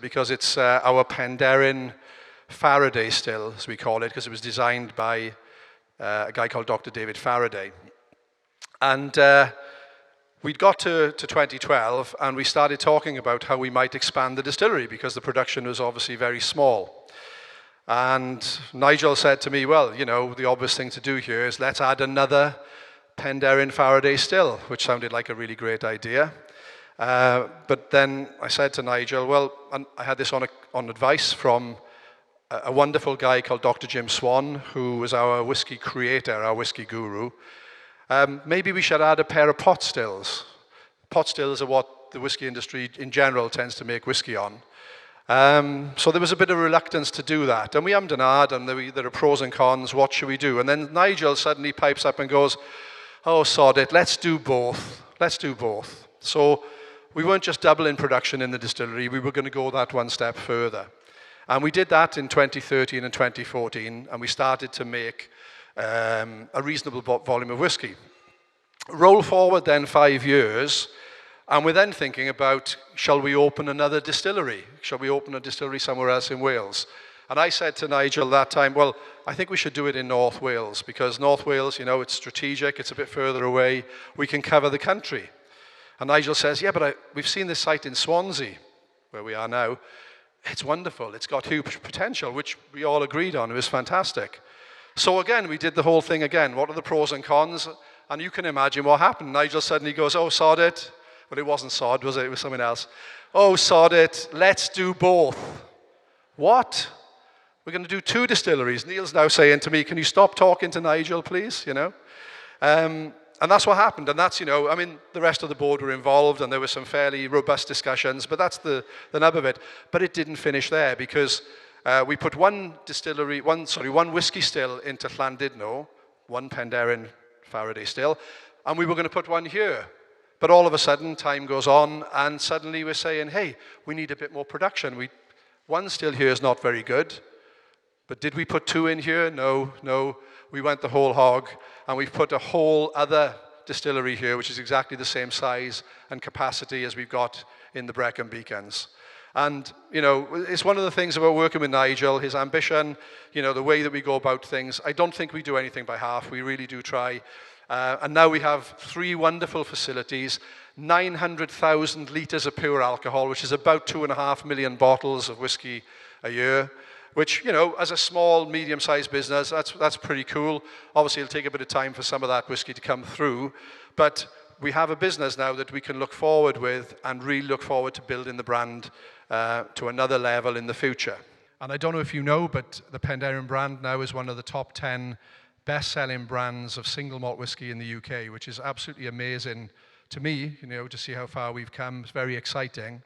because it's our Penderyn Faraday still, as we call it, because it was designed by a guy called Dr. David Faraday. And we'd got to 2012 and we started talking about how we might expand the distillery because the production was obviously very small. And Nigel said to me, well, you know, the obvious thing to do here is let's add another Penderyn Faraday still, which sounded like a really great idea. But then I said to Nigel, well, and I had this on advice from a wonderful guy called Dr. Jim Swan, who was our whiskey creator, our whiskey guru. Maybe we should add a pair of pot stills. Pot stills are what the whiskey industry in general tends to make whiskey on. So there was a bit of reluctance to do that. And we ummed and ahed, and there are pros and cons, what should we do? And then Nigel suddenly pipes up and goes, oh, sod it, let's do both. Let's do both. So we weren't just doubling production in the distillery, we were going to go that one step further. And we did that in 2013 and 2014, and we started to make a reasonable volume of whiskey. Roll forward then 5 years, and we're then thinking about, shall we open another distillery? Shall we open a distillery somewhere else in Wales? And I said to Nigel that time, well, I think we should do it in North Wales, because North Wales, you know, it's strategic, it's a bit further away, we can cover the country. And Nigel says, yeah, but we've seen this site in Swansea, where we are now. It's wonderful, it's got huge potential, which we all agreed on, it was fantastic. So again, we did the whole thing again. What are the pros and cons? And you can imagine what happened. Nigel suddenly goes, oh, sod it. Well, it wasn't sod, was it? It was something else. Oh, sod it, let's do both. What? We're going to do 2 distilleries. Neil's now saying to me, can you stop talking to Nigel, please? You know? And that's what happened. And that's, you know, I mean, the rest of the board were involved and there were some fairly robust discussions, but that's the nub of it. But it didn't finish there because we put one whiskey still into Llandudno, one Penderyn Faraday still, and we were going to put one here. But all of a sudden, time goes on, and suddenly we're saying, hey, we need a bit more production. One still here is not very good, but did we put 2 in here? No. We went the whole hog, and we've put a whole other distillery here, which is exactly the same size and capacity as we've got in the Brecon Beacons. And, you know, it's one of the things about working with Nigel, his ambition, you know, the way that we go about things. I don't think we do anything by half. We really do try. And now we have 3 wonderful facilities, 900,000 litres of pure alcohol, which is about 2.5 million bottles of whiskey a year, which, you know, as a small, medium-sized business, that's pretty cool. Obviously, it'll take a bit of time for some of that whiskey to come through, but we have a business now that we can look forward with and really look forward to building the brand to another level in the future. And I don't know if you know, but the Penderyn brand now is one of the top 10 best-selling brands of single malt whiskey in the UK, which is absolutely amazing to me, you know, to see how far we've come. It's very exciting.